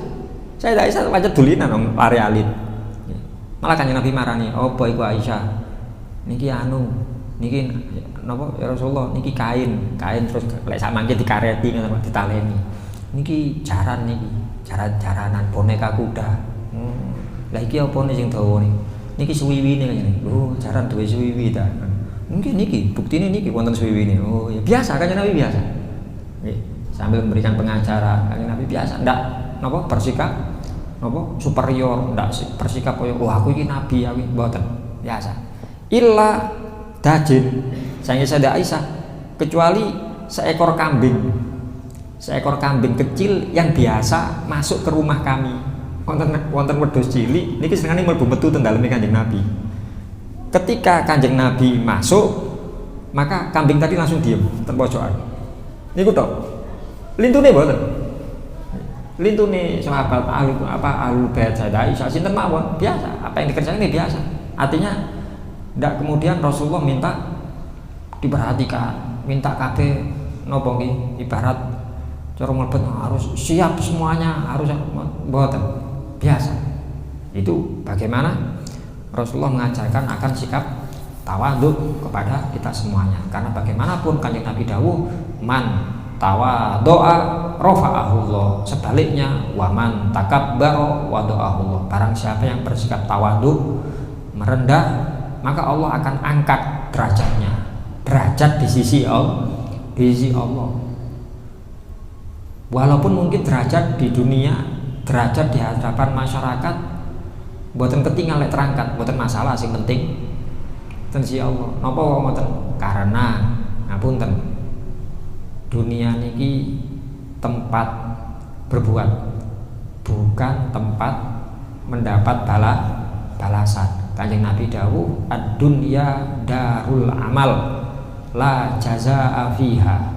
Sayyidah Aisyah pancet dulinan lare alit. Malah Kanjeng Nabi marani, "Apa iku Aisyah? Niki niki napa ya Rasulullah, niki kain terus lek sak mangke dikareti ngono ditaleni. Niki jaran niki, jaran-jaranan boneka kuda. Lah iki opone sing dawa niki? Niki suwiwine kayane. Oh, jaran duwe suwiwi ta. Mungkin niki buktine niki wonten suwiwine. Oh, ya biasa Kanjeng Nabi biasa. Nggih, sambil memberikan pengajaran Kanjeng Nabi biasa ndak napa bersikap napa superior, ndak bersikap koyo aku iki nabi mboten. Biasa. Illa dajin sayangnya Sayyidah Aisyah kecuali seekor kambing kecil yang biasa masuk ke rumah kami wonten wedhus cilik niki senengane mlebu metu teng daleme Kanjeng Nabi. Ketika Kanjeng Nabi masuk maka kambing tadi langsung diem teng pojokan niku tok lintune mboten lintune sahabat ahlul bait Sayyidah Aisyah sinten mawon biasa apa yang dikerjakan ini biasa artinya ndak kemudian Rasulullah minta diperhatikan minta kabeh nopo nggih ibarat cara mlebet harus siap semuanya harus mboten biasa itu bagaimana Rasulullah mengajarkan akan sikap tawadhu kepada kita semuanya karena bagaimanapun Kanjeng Nabi dawuh man tawadhu'a rafa'ahullah sebaliknya waman takabbara wada'ahullah barang siapa yang bersikap tawadhu merendah maka Allah akan angkat derajatnya derajat di sisi Allah walaupun mungkin derajat di dunia derajat di hadapan masyarakat mboten ketinggal lek terangkat mboten masalah sing penting ten si Allah napa mboten karena ngapunten dunia niki tempat berbuat bukan tempat mendapat balasan. Kanjeng Nabi dawuh ad-dunya darul amal la jazaa fiha.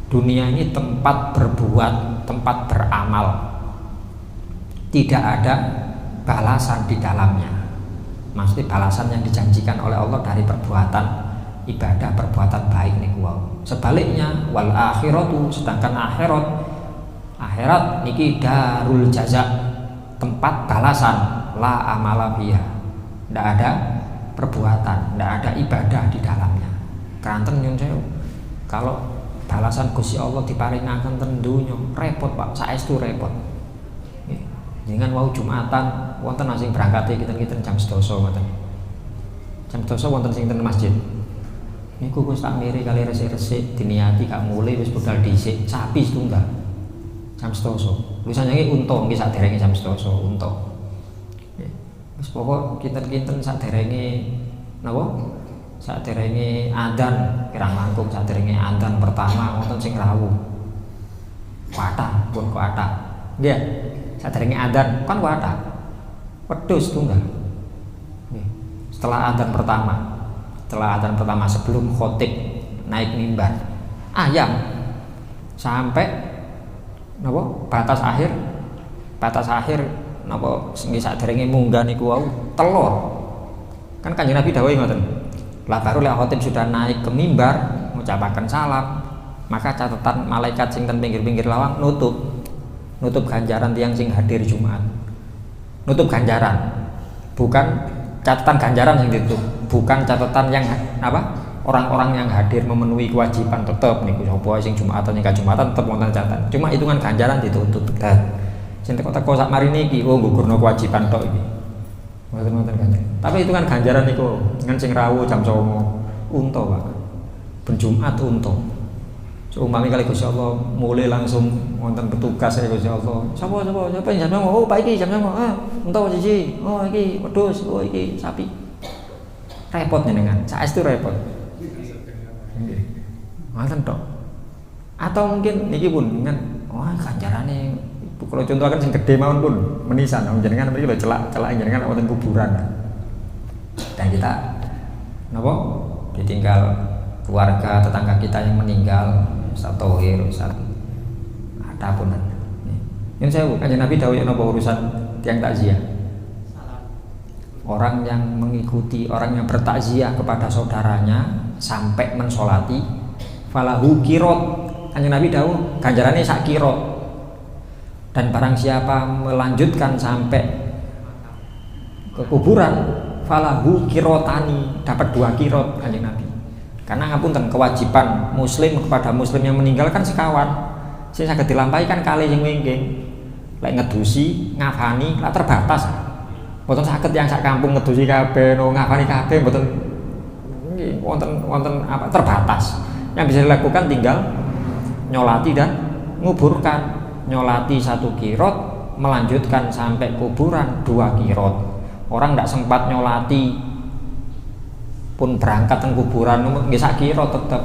Dunia ini tempat berbuat, tempat beramal. Tidak ada balasan di dalamnya. Maksudnya balasan yang dijanjikan oleh Allah dari perbuatan ibadah, perbuatan baik niku wau. Sebaliknya wal akhiratu, sedangkan akhirat niki darul jaza, tempat balasan, la amala fiha. Tidak ada perbuatan, tidak ada ibadah di dalamnya. Kanten nyun sewu. Kalau balasan Gusti Allah diparingaken ten donya, repot Pak, saestu repot. Nggih. Jenengan wau Jumatan wonten sing berangkate kinten-kinten jam 12 ngoten. Jam 12 wonten sing ten masjid. Niku Gus tak miri kali resik-resik diniati gak mulai wis budal dhisik, sapi setunggal. Jam 12. Lusan nyanyi unta nggih saderenge jam 12 unta. Nggih. Wis pokok kinten-kinten saderenge napa? Saderenge adzan kirang langkung saderenge adzan pertama wonten sing rawuh. Kuatah, pun kuatah. Nggih. Saderenge adzan kan kuatah. Wedhus tunggal. Nggih. Setelah adzan pertama sebelum khotib naik mimbar ayam sampai napa batas akhir napa sing saderenge munggah niku wau telur kan Kanjeng Nabi dawuh ngoten lah baru lek khotib sudah naik ke mimbar mengucapkan salam maka catatan malaikat sing ten pinggir-pinggir lawang nutup ganjaran tiang sing hadir Jumat nutup ganjaran bukan catatan ganjaran yang ditutup bukan catatan yang apa orang-orang yang hadir memenuhi kewajiban tetap niku sapa sing Jumatan yang Jumatan tetap wonten catatan cuma hitungan ganjaran ditutup dan sing teko sak mari niki nggugurno kewajiban tok iki wonten ganjaran tapi hitungan ganjaran niku dengan sing rawuh jam 09.00 unta Pak ben Jumat unta umpami kali Gusti Allah mulai langsung wonten petugas ya Gusti Allah sapa yang jam 09.00 oh Pak iki jam 09.00 unta siji oh iki wedhus oh iki sapi repot jenengan, saestu repot. Nggih. Ngoten tok. Atau mungkin niki pun dengan wah ganjarane kalau contoh akan sing gedhe mawon pun menisan jenengan mriki lho celak jenengan wonten kuburan. Dan kita napa ditinggal keluarga tetangga kita yang meninggal Ustaz Thohir Ustaz ada pun. Yen saya Kanjeng Nabi dawuh yen napa urusan tiang takziah. Orang yang mengikuti, orang yang bertakziah kepada saudaranya sampai mensolati falahu kirot. Kanjeng Nabi dawuh ganjarannya sak kirot. Dan barang siapa melanjutkan sampai ke kuburan falahu kirotani, dapat 2 kirot Kanjeng Nabi. Karena ngapunten kewajiban muslim kepada muslim yang meninggal kan sekawan. Sing saged dilampahi kali sing wingking. Lek ngedusi, ngafani, lah terbatas. Mboten saged yang sak kampung ngedusi kabeh no ngafani kabeh mboten nggih wonten apa terbatas. Yang bisa dilakukan tinggal nyolati dan nguburkan. Nyolati 1 kirot, melanjutkan sampai kuburan 2 kirot. Orang ndak sempat nyolati pun berangkat teng kuburan nggih sak kira tetep.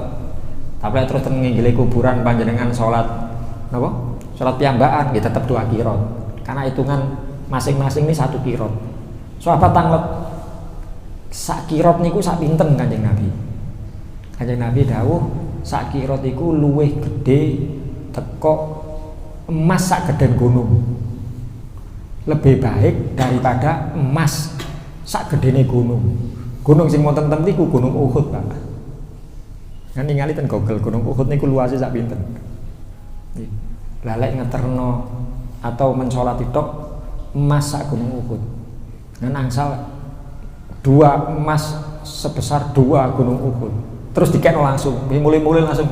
Tapi terus teng nginggile kuburan panjenengan salat napa? Salat piyambakan nggih tetep 2 kirot. Karena hitungan masing-masing ini 1 kirot. Sahabat tanglet sak kirot niku sak pinten Kanjeng Nabi. Kanjeng Nabi dawuh sak kirot iku luwih gedhe teko emas sak gedhen gunung. Lebih baik daripada emas sak gedene gunung. Gunung sing wonten ten niku Gunung Uhud, Pak. Kan ningali ten Google Gunung Uhud niku luase sak pinten. Lah lek ngeterno atau mensolati tok emas sak Gunung Uhud. Ngan angsal 2 emas sebesar 2 Gunung Uhud. Terus dikeno langsung, mulai-mulai langsung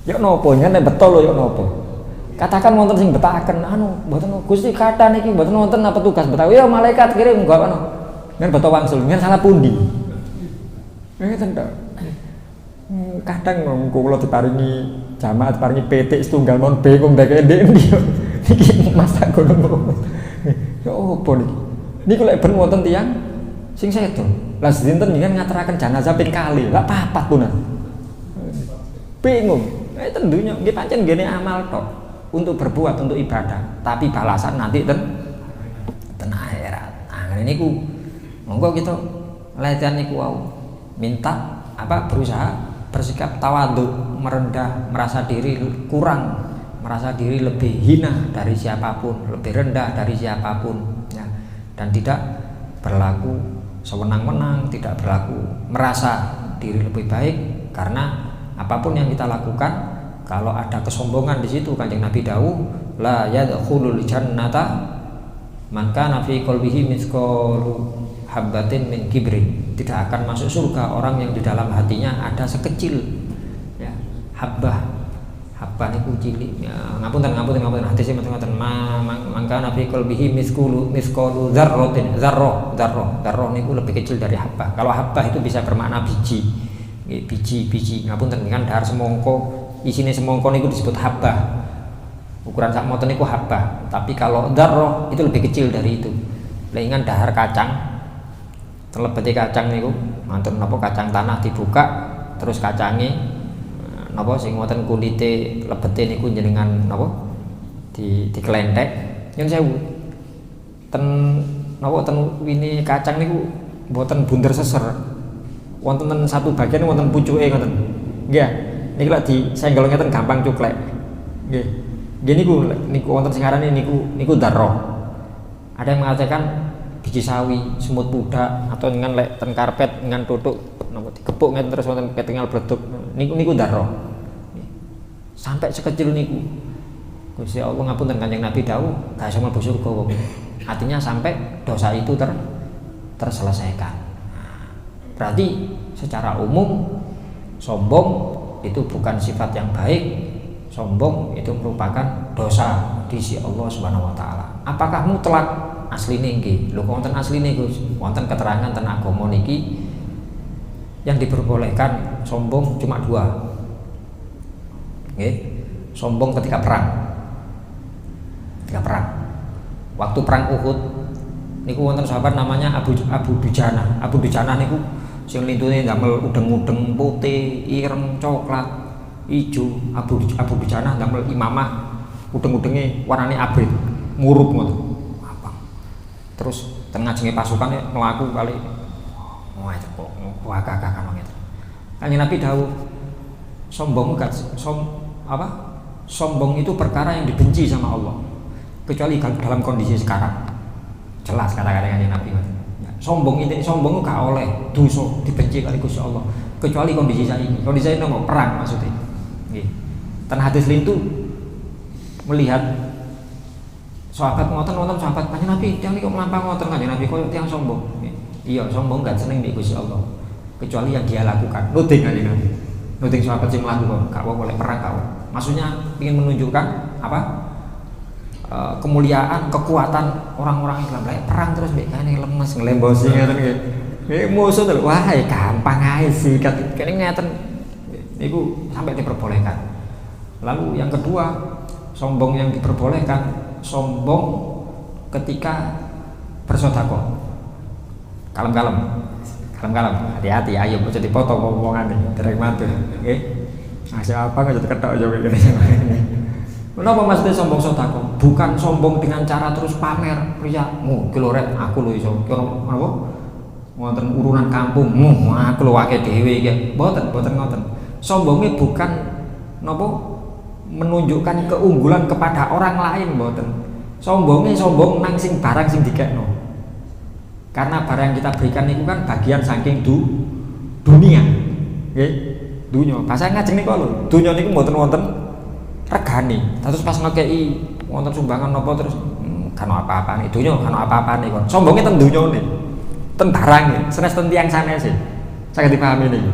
yo nopo nek betul lho yo nopo. Katakan wonten sing betahaken mboten Gusti kata niki mboten wonten apa tugas betawi ya malaikat kirim enggak ono. Ngen beto wangsul, ngen salah pundi. Ngeten tok. Kadang kula diparingi jamaah diparingi PT setunggal mon bingung ndek endi iki masak gunung. Ya opo niki? Niku lek ben wonten tiyang sing sedo. Lah sinten njenengan ngaturaken jenazah ping kali, lah papat punan. Bingung. Ten dunya nggih pancen ngene amal tok untuk berbuat untuk ibadah, tapi balasan nanti ten akhirat. Nah, niku monggo kita latihan niku wau. Minta berusaha bersikap tawadhu, merendah, merasa diri kurang, merasa diri lebih hina dari siapapun, lebih rendah dari siapapun ya. Dan tidak berlaku sewenang-wenang, tidak berlaku merasa diri lebih baik karena apapun yang kita lakukan kalau ada kesombongan di situ Kanjeng Nabi dawuh la yadkhulul jannata man kana fi qalbihi mithqalu habbatin min kibrin. Tidak akan masuk surga orang yang di dalam hatinya ada sekecil ya habbah niku cilik ya, ngapunten hadis ngoten mangka nabi qalbihi mithqalu dzarrah niku lebih kecil dari habbah. Kalau habbah itu bisa bermakna biji ngapunten kan dahar semongko isine semongko niku disebut habbah. Ukuran sak moten niku habbah. Tapi kalau dzarrah itu lebih kecil dari itu. Lengan dahar kacang terlebeti kacang niku mantun napa kacang tanah dibuka terus kacange napa sing wonten kulite lebete niku jenengan napa dikelentek nyun sewu ten napa ten wini kacang niku mboten bunder seser wonten satu bagian wonten pucuke ngoten nggih niki lek disenggol ngeten gampang cuklek nggih niku wonten sing arane niku darah. Ada yang mengatakan biji sawi, semut pudak atau dengan lek ten karpet dengan tutuk napa digepuk ngeten terus wonten ketinggal bleduk niku darah. Sampai sekecil niku. Gusti Allah ngapunten Kanjeng Nabi dawuh gak iso mlebu surga wong. Artinya sampai dosa itu terselesaikan. Berarti secara umum sombong itu bukan sifat yang baik. Sombong itu merupakan dosa di sisi Allah Subhanahu wa taala. Apakah mutlak? Asline nggih. Lho wonten asline Gus. Wonten keterangan ten agama niki yang diperbolehkan sombong cuma 2. Nggih. Sombong ketika perang. Waktu perang Uhud niku wonten sahabat namanya Abu Dujana. Abu Dujana niku sing lintune ndamel udeng-udeng putih, ireng, coklat, ijo. Abu Dujana ndamel imamah udeng-udenge warnane abrit, ngurup ngoten. Terus tengah-tengah pasukan melaku kali wagah-wagah ngeten. Kanjeng Nabi dawuh sombong sombong itu perkara yang dibenci sama Allah kecuali dalam kondisi sekarang. Jelas kata-kata Kanjeng Nabi ya, sombong gak oleh dosa dibenci kali Gusti Allah kecuali kondisi saiki. Kondisi saiki nopo perang maksudnya nggih. Ten hadis lintu melihat sahabat ngoten sahabat Kanjeng Nabi tiyang niku mlampah ngoten Kanjeng Nabi koyo tiyang sombong. Iya, sombong gak seneng nek Gusti Allah. Kecuali yang dia lakukan. Nuding Kanjeng Nabi. Nuding sahabat sing mlaku gak boleh perang kau. Maksudnya ingin menunjukkan apa? Kemuliaan, kekuatan orang-orang Islam. Lah perang terus mek kene lemes ngelembosi ngoten nggih. Musuh lho, wah gampang ae sih kene ngeten. Niku sampai diperbolehkan. Lalu yang kedua, sombong yang diperbolehkan sombong ketika bersedekah. Kalem-kalem Kalem-kalem, hati-hati, ayo aja dipoto omongan derek mantu. Nggih. Masih apa nggak jadi ketok aja begini. Kenapa maksudnya sombong sedekah? Bukan sombong dengan cara terus pamer, ria, kilorek aku lho iso. Kira apa? Wonten urunan kampung, aku lho akeh dhewe iki. Mboten ngoten. Sombongnya bukan napa menunjukkan keunggulan kepada orang lain, mboten. Sombongnya sombong nang sing barang sing dikekno. Karena barang yang kita berikan itu kan bagian saking dunia. Nggih. Dunia. Bahasa ngajeng niku lho. Dunia niku mboten wonten regane. Terus pas ngekeki wonten sumbangan napa terus kan apa-apane. Dunia kan apa-apane kon. Sombonge ten dunyane. Ten barang, senes ten tiyang sanese. Saged dipahami niku.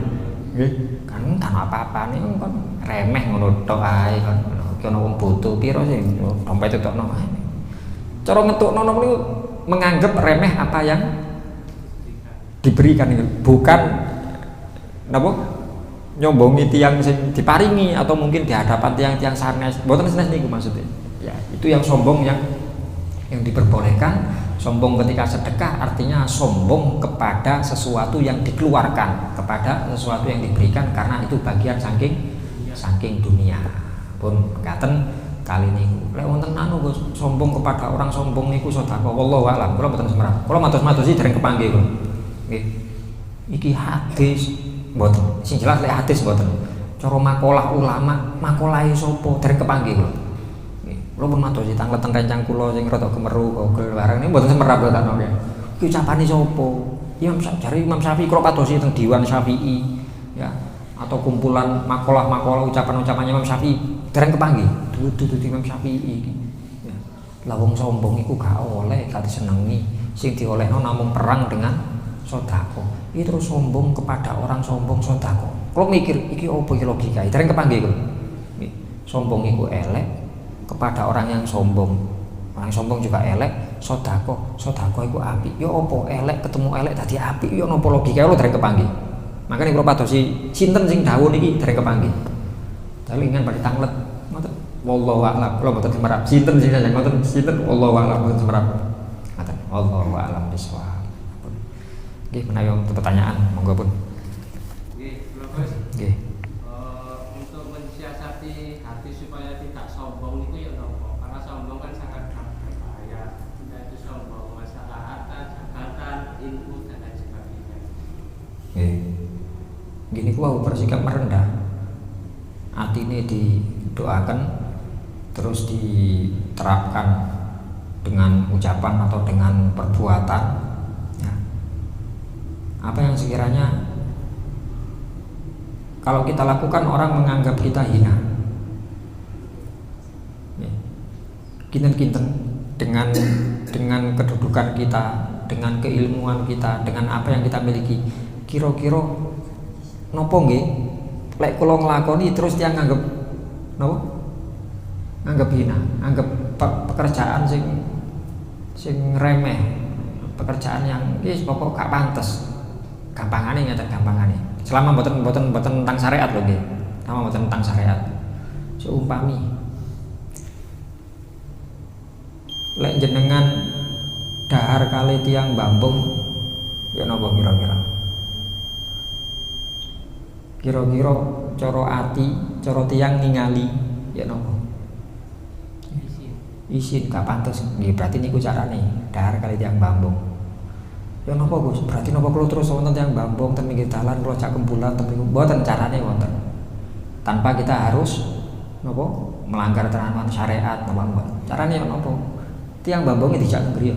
Nggih. Kan apa-apane kon remeh ngono tok ae kon. Ki ana wong butuh piro sing dompet tetokno ae. Cara ngetukno niku menganggap remeh apa yang diberikan itu, bukan napa nyombongi tiang sing diparingi atau mungkin di hadapan tiang-tiang sanes. Mboten sanes niku maksudnya. Ya, itu yang sombong yang diperbolehkan. Sombong ketika sedekah artinya sombong kepada sesuatu yang dikeluarkan, kepada sesuatu yang diberikan karena itu bagian saking dunia. Pun ngaten kali niku. Lek wonten anu Gus, sombong kepada orang sombong niku sedekah. Wallahu a'lam. Kula mboten semerap. Kula matur-matur dereng kepanggih kula. Nggih. Iki hadis mboten. Sing jelas lek hadis mboten. Cara makalah ulama, makalahe sapa dereng kepanggih kula. Nggih. Kula pun matur tanglet rencang kula sing rada gemeru gogel barang niku mboten semerap lho takno nggih. Iki ucapane sapa? Imam Syafi'i kula patosi teng Diwan Syafi'i ya. Atau kumpulan makalah-makalah ucapan-ucapannya Imam Syafi'i dereng kepanggih. Dudu Imam Syafi'i iki. Ya. Lah wong sombong iku gak oleh gak disenengi. Sing diolehno namung perang dengan sedekah. Iki terus sombong kepada orang sombong sedekah. Kalau mikir iki opo iki logika? Dereng kepanggih kok. Sombong iku elek kepada orang yang sombong. Orang sombong juga elek, sedekah. Sedekah iku apik. Ya opo elek ketemu elek dadi apik ya napa logika lo dereng kepanggih. Makanya kalau padosi sinten sing dawuh niki dereng kepanggih. Dalingan pada tanglet ngoten. Wallahu a'lam. Kula mboten semerap. Sinten sing sajeng ngoten sinten wallahu a'lam mboten semerap. Ngoten. Wallahu a'lam bishawab. Nggih menawi wonten pertanyaan monggo pun. Nggih, kula Gus. Nggih. Untuk mensiasati hati supaya tidak sombong itu ya nopo? Karena sombong kan sangat berbahaya. Tidak itu sombong masalah harta, jabatan, ilmu dan lain sebagainya. Nggih. Gini ku bersikap merendah. Atine didoakan terus diterapkan dengan ucapan atau dengan perbuatan ya. Apa yang sekiranya kalau kita lakukan orang menganggap kita hina ya. Kinten-kinten dengan kedudukan kita, dengan keilmuan kita, dengan apa yang kita miliki, kira-kira nopo nggih lek kula nglakoni terus tiyang nganggep napa? Nganggep hina, anggap pekerjaan sing remeh, pekerjaan yang wis pokok gak pantes. Gampangane ngeten gampangane. Selama mboten tentang syariat lho nggih. Selama mboten tentang syariat. Seumpami lek jenengan dahar kali tiyang Bambung ya napa kira-kira? Kira-kira cara ati, cara tiyang ningali ya nopo? Isin gak pantes. Nggih berarti niku carane dahar kali tiyang Bambung. Ya nopo Gus? Berarti nopo kula terus wonten tiyang Bambung ten pinggir dalan kula jak kembulan ten niku mboten carane wonten. Tanpa kita harus nopo melanggar tenanan syariat napa mboten. Carane ya nopo? Tiyang Bambung dijak ngriya.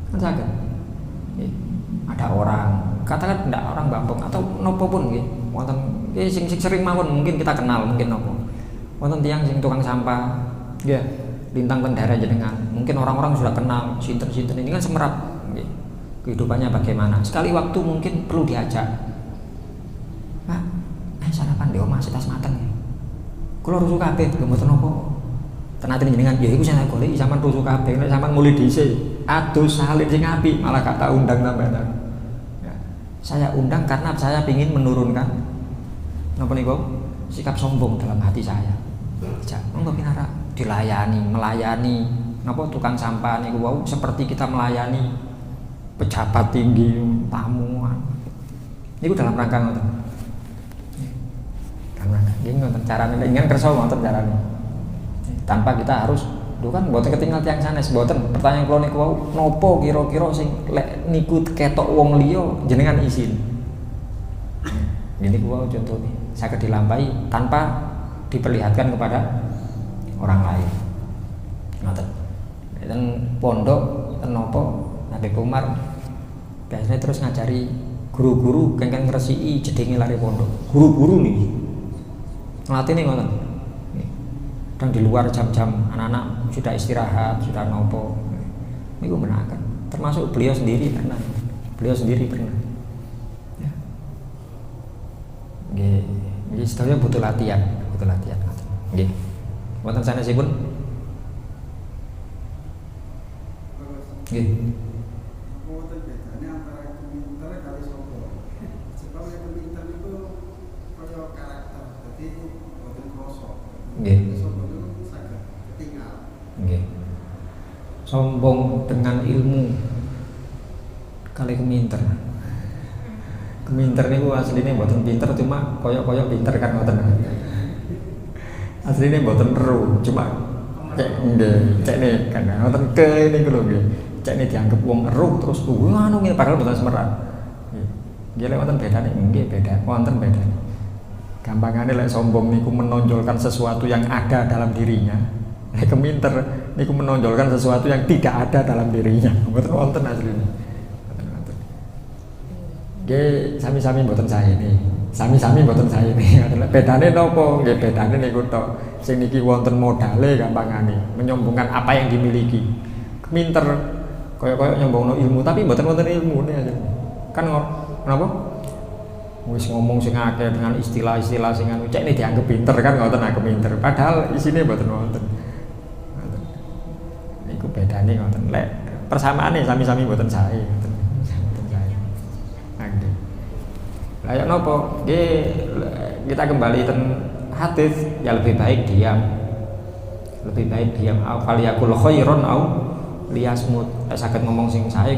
Kan saged. Ada orang katakan tidak orang Bambung atau nopo pun nggih wonten nggih sing sering mawon mungkin kita kenal mungkin nopo wonten tiyang sing tukang sampah nggih lintang tendara jenengan mungkin orang-orang sudah kenal sinten-sinten ini kan semerap nggih kehidupannya bagaimana sekali waktu mungkin perlu diajak Pak sarapan di omah setas mateng kula rusuh kabeh mboten nopo tenaten jenengan ya iku saya golek sampean rusuh kabeh nek sampean mulih dhisik adus salin sing apik malah gak tak undang tambahan. Saya undang karena saya ingin menurunkan napa niku sikap sombong dalam hati saya. Monggo pinara melayani napa tukang sampah niku wau seperti kita melayani pejabat tinggi, tamuan. Niku dalam rangka ngoten. Dalam rangka nggih ngoten carane nek ingin kersa ngoten carane. Tanpa kita harus lho kan mboten ketinggal tiyang sanes, mboten. Pertanyaan kula niku wau napa kira-kira sing lek niku ketok wong liya jenengan izin. Ini gua contoh nih, saged dilampahi tanpa diperlihatkan kepada orang lain. Ngoten. Dan pondok nopo Habib Umar biasanya terus ngajari guru-guru kengken ngresiki jedenge lari pondok. Guru-guru nih. Ngelatih nih ngoten. Dan di luar jam-jam anak-anak sudah istirahat, sudah nopo. Niku menakan. Termasuk beliau sendiri pernah. Beliau sendiri pernah. Jadi setelahnya butuh latihan. Nggih. Wonten sanesipun. Nggih. Apa bedane antara keminter kali sombong? Sebab yang keminter itu kaya karakter, jadi boten kroso. Nggih. Sombong itu saged ketinggal. Nggih. Sombong dengan ilmu kali keminter. Keminter niku asline mboten pinter cuma koyok-koyok pinter kan ngoten. Asline mboten ero, cuma cek nggih, cekne kan ngoten ke niku lho nggih. Cekne dianggep wong ero terus anu ngene padahal mboten semerat. Nggih lek wonten bedane nggih beda, wonten bedane. Gampangane lek sombong niku menonjolkan sesuatu yang ada dalam dirinya. Lek keminter niku menonjolkan sesuatu yang tidak ada dalam dirinya. Mboten wonten asline. Nggih sami-sami mboten sae nih. Sami-sami mboten sae nih. Bedane napa? Nggih bedane niku tok. Sing niki wonten modale gampangane, menyombongkan apa yang dimiliki. Keminter kaya-kaya nyombongno ilmu tapi mboten wonten ilmune aja. Kan napa? Wis ngomong sing akeh dengan istilah-istilah sing anu cek dianggap pinter kan ngoten aku pinter. Padahal isine mboten wonten. Ngoten. Niku bedane ngoten. Lek persamaane sami-sami mboten sae. Kayak nopo, kita kembali ten hadis ya lebih baik diam, Faliyakul khairon au liyasmut. Saged ngomong sing sae,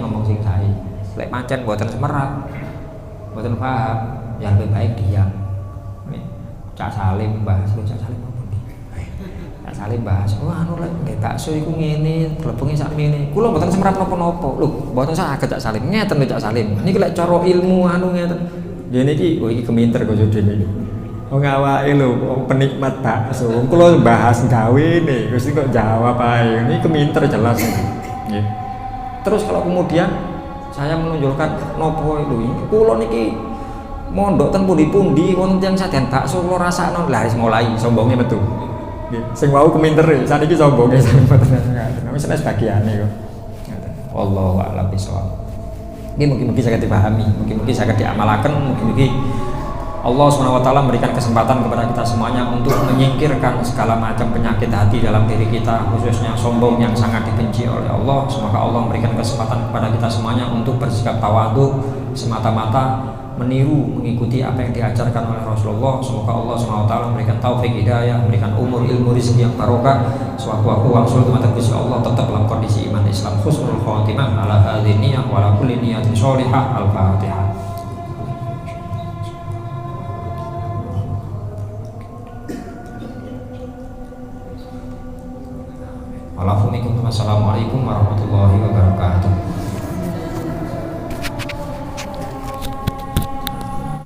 Lek pancen mboten semerat, mboten paham, ya lebih baik diam. Cak Salim bahas, Cak Salim apa nih? Cak Salim bahas, anu lek nggih bakso iku ngene, glebenge sak ngene. Kula mboten semerat napa-napa. Lho, mboten saged Cak Salim. Ngeten lho Cak Salim. Niki lek cara ilmu anu ngeten. Dene iki iki keminter kok jodene. Wong awake lho penikmat bakso. Wong kula bahas gawene, Gusti kok jawab ae. Ini keminter jelas iki. Nggih. Terus kalau kemudian saya menunjukkan nopo lho iki kula niki mondok ten pundi-pundi wonten tiyang saden bakso kula rasakno lah wis mulai sombonge metu. Nggih. Sing wau keminter saniki sombonge sampe mboten ngaten. Wis ana sebagiane kok. Ngaten. Wallahu a'lam bishawab. Ini mungkin saged dipahami, mungkin saged diamalaken, mungkin Allah SWT memberikan kesempatan kepada kita semuanya untuk menyingkirkan segala macam penyakit hati dalam diri kita, khususnya sombong yang sangat dibenci oleh Allah. Semoga Allah memberikan kesempatan kepada kita semuanya untuk bersikap tawadhu semata-mata meniru, mengikuti apa yang diajarkan oleh Rasulullah. Semoga Allah SWT memberikan taufik hidayah, memberikan umur ilmu rezeki yang barokah. Sewaktu-waktu wangsul teman-teman Gusti Allah tetap dalam kondisi iman Islam, husnul khotimah ala hadhihi niyah wa ala kulli niyatin sholihah. Al-Fatihah. Assalamualaikum warahmatullahi wabarakatuh.